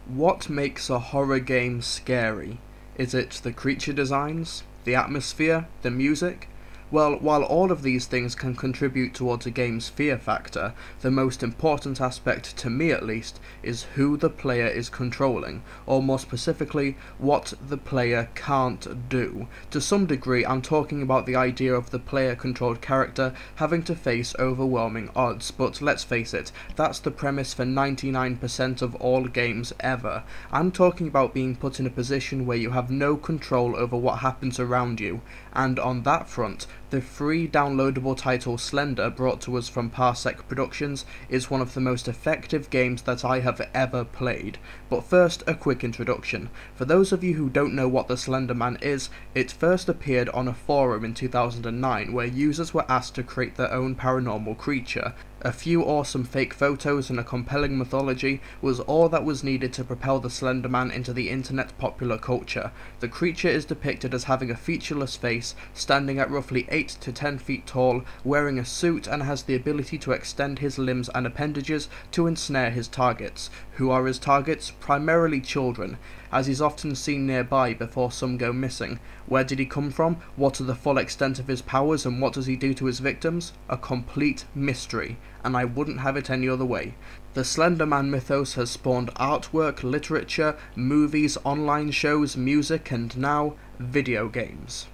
What makes a horror game scary? Is it the creature designs, the atmosphere, the music? Well, while all of these things can contribute towards a game's fear factor, the most important aspect, to me at least, is who the player is controlling, or more specifically, what the player can't do. To some degree, I'm talking about the idea of the player-controlled character having to face overwhelming odds, but let's face it, that's the premise for 99% of all games ever. I'm talking about being put in a position where you have no control over what happens around you, and on that front, the free downloadable title Slender, brought to us from Parsec Productions, is one of the most effective games that I have ever played. But first, a quick introduction. For those of you who don't know what the Slender Man is, it first appeared on a forum in 2009 where users were asked to create their own paranormal creature. A few awesome fake photos and a compelling mythology was all that was needed to propel the Slender Man into the internet popular culture. The creature is depicted as having a featureless face, standing at roughly 8 to 10 feet tall, wearing a suit, and has the ability to extend his limbs and appendages to ensnare his targets. Who are his targets? Primarily children, as he's often seen nearby before some go missing. Where did he come from? What are the full extent of his powers, and what does he do to his victims? A complete mystery, and I wouldn't have it any other way. The Slender Man mythos has spawned artwork, literature, movies, online shows, music, and now, video games.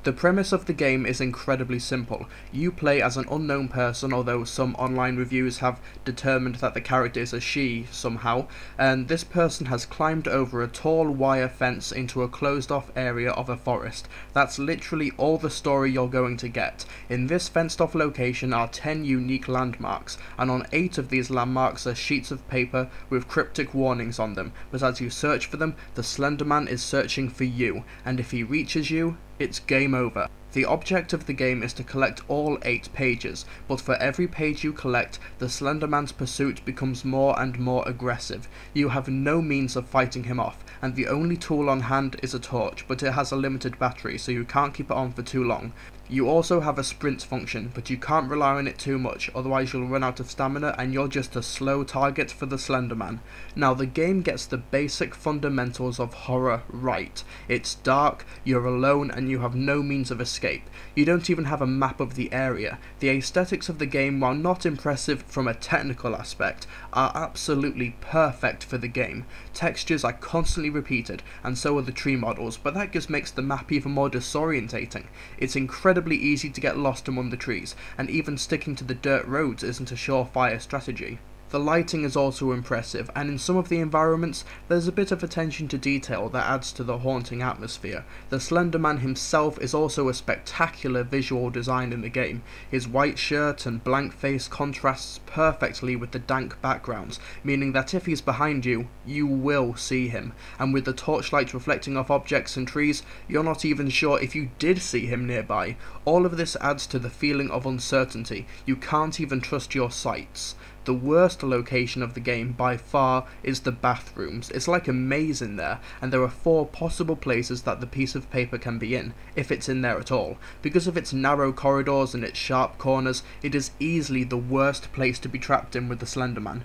The premise of the game is incredibly simple. You play as an unknown person, although some online reviews have determined that the character is a she somehow, and this person has climbed over a tall wire fence into a closed-off area of a forest. That's literally all the story you're going to get. In this fenced-off location are 10 unique landmarks, and on 8 of these landmarks are sheets of paper with cryptic warnings on them, but as you search for them, the Slender Man is searching for you, and if he reaches you, it's game over. The object of the game is to collect all 8 pages, but for every page you collect, the Slender Man's pursuit becomes more and more aggressive. You have no means of fighting him off, and the only tool on hand is a torch, but it has a limited battery, so you can't keep it on for too long. You also have a sprint function, but you can't rely on it too much, otherwise you'll run out of stamina and you're just a slow target for the Slender Man. Now the game gets the basic fundamentals of horror right. It's dark, you're alone, and you have no means of escape. You don't even have a map of the area. The aesthetics of the game, while not impressive from a technical aspect, are absolutely perfect for the game. Textures are constantly repeated, and so are the tree models, but that just makes the map even more disorientating. It's incredibly easy to get lost among the trees, and even sticking to the dirt roads isn't a surefire strategy. The lighting is also impressive, and in some of the environments there's a bit of attention to detail that adds to the haunting atmosphere. The Slender Man himself is also a spectacular visual design in the game. His white shirt and blank face contrasts perfectly with the dank backgrounds, meaning that if he's behind you, you will see him, and with the torchlight reflecting off objects and trees, you're not even sure if you did see him nearby. All of this adds to the feeling of uncertainty. You can't even trust your sights. The worst location of the game by far is the bathrooms. It's like a maze in there, and there are 4 possible places that the piece of paper can be in, if it's in there at all. Because of its narrow corridors and its sharp corners, it is easily the worst place to be trapped in with the Slender Man.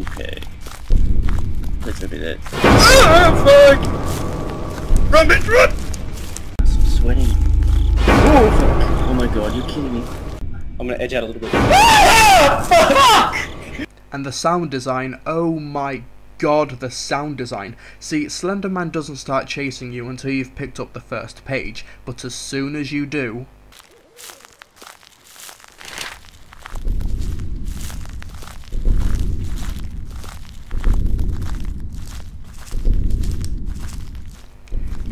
Okay. Let's open it. Ah, fuck! Run, bitch, run! I'm sweating. Oh, oh my god, you're kidding me. I'm gonna edge out a little bit. Ah, fuck! And the sound design, oh my god, the sound design. See, Slender Man doesn't start chasing you until you've picked up the first page, but as soon as you do,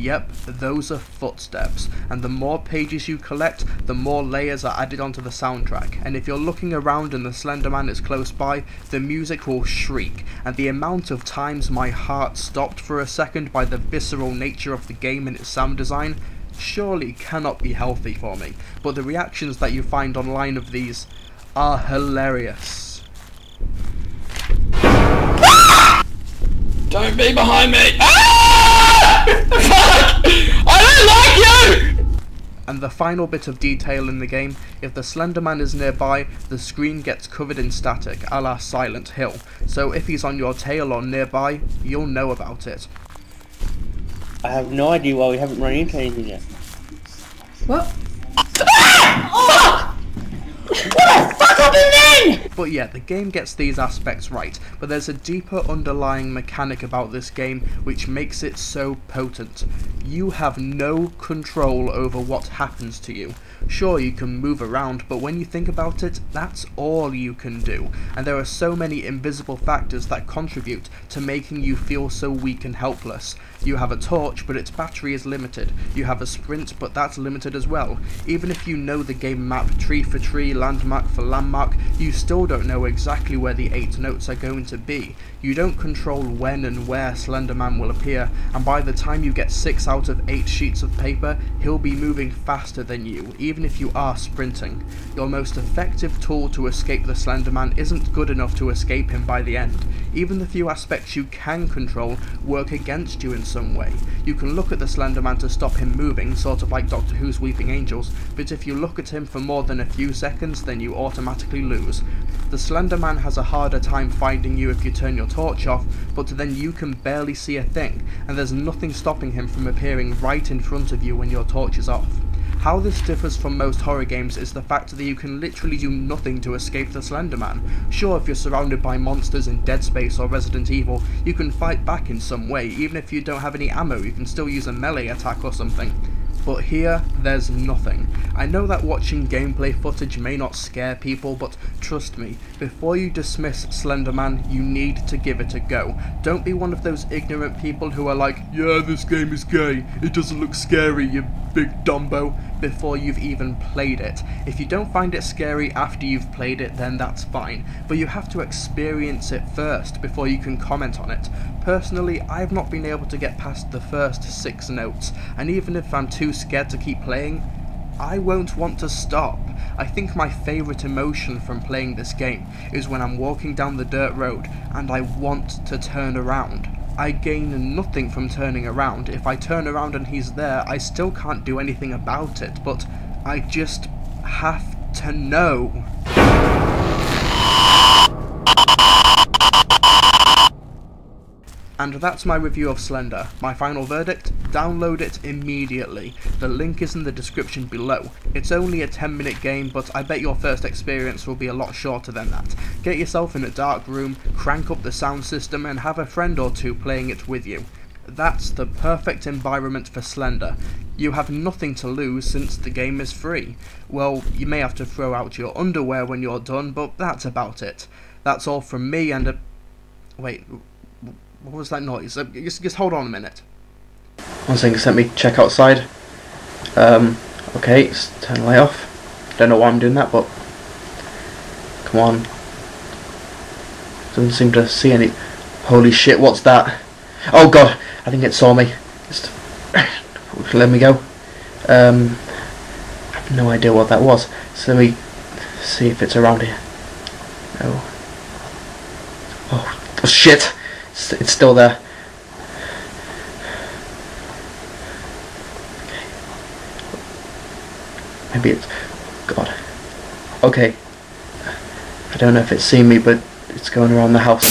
Yep, those are footsteps, and the more pages you collect, the more layers are added onto the soundtrack, and if you're looking around and the Slender Man is close by, the music will shriek, and the amount of times my heart stopped for a second by the visceral nature of the game and its sound design surely cannot be healthy for me, but the reactions that you find online of these are hilarious. Don't be behind me! Ah! Fuck! I don't like you! And the final bit of detail in the game, if the Slender Man is nearby, the screen gets covered in static, a la Silent Hill, so if he's on your tail or nearby, you'll know about it. I have no idea why we haven't run into anything yet. What? But yeah, the game gets these aspects right, but there's a deeper underlying mechanic about this game which makes it so potent. You have no control over what happens to you. Sure, you can move around, but when you think about it, that's all you can do, and there are so many invisible factors that contribute to making you feel so weak and helpless. You have a torch, but its battery is limited. You have a sprint, but that's limited as well. Even if you know the game map tree for tree, landmark for landmark, you still don't know exactly where the 8 notes are going to be. You don't control when and where Slender Man will appear, and by the time you get 6 out of 8 sheets of paper, he'll be moving faster than you, even if you are sprinting. Your most effective tool to escape the Slender Man isn't good enough to escape him by the end. Even the few aspects you can control work against you in some way. You can look at the Slender Man to stop him moving, sort of like Doctor Who's Weeping Angels, but if you look at him for more than a few seconds, then you automatically lose. The Slender Man has a harder time finding you if you turn your torch off, but then you can barely see a thing, and there's nothing stopping him from appearing right in front of you when your torch is off. How this differs from most horror games is the fact that you can literally do nothing to escape the Slender Man. Sure, if you're surrounded by monsters in Dead Space or Resident Evil, you can fight back in some way. Even if you don't have any ammo, you can still use a melee attack or something. But here, there's nothing. I know that watching gameplay footage may not scare people, but trust me, before you dismiss Slender Man, you need to give it a go. Don't be one of those ignorant people who are like, yeah, this game is gay, it doesn't look scary, you big dumbo, before you've even played it. If you don't find it scary after you've played it, then that's fine, but you have to experience it first before you can comment on it. Personally, I've not been able to get past the first 6 notes, and even if I'm too scared to keep playing, I won't want to stop. I think my favourite emotion from playing this game is when I'm walking down the dirt road and I want to turn around. I gain nothing from turning around. If I turn around and he's there, I still can't do anything about it, but I just have to know. And that's my review of Slender. My final verdict? Download it immediately. The link is in the description below. It's only a 10-minute game, but I bet your first experience will be a lot shorter than that. Get yourself in a dark room, crank up the sound system, and have a friend or two playing it with you. That's the perfect environment for Slender. You have nothing to lose since the game is free. Well, you may have to throw out your underwear when you're done, but that's about it. That's all from me and wait, what was that noise? Just hold on a minute. One second, just let me check outside. Okay, let's turn the light off. Don't know why I'm doing that, but come on. Doesn't seem to see any. Holy shit, what's that? Oh god, I think it saw me. Just let me go. I have no idea what that was. So let me see if it's around here. No. Oh shit! It's still there. Okay. Maybe it's... God. Okay. I don't know if it's seen me, but it's going around the house.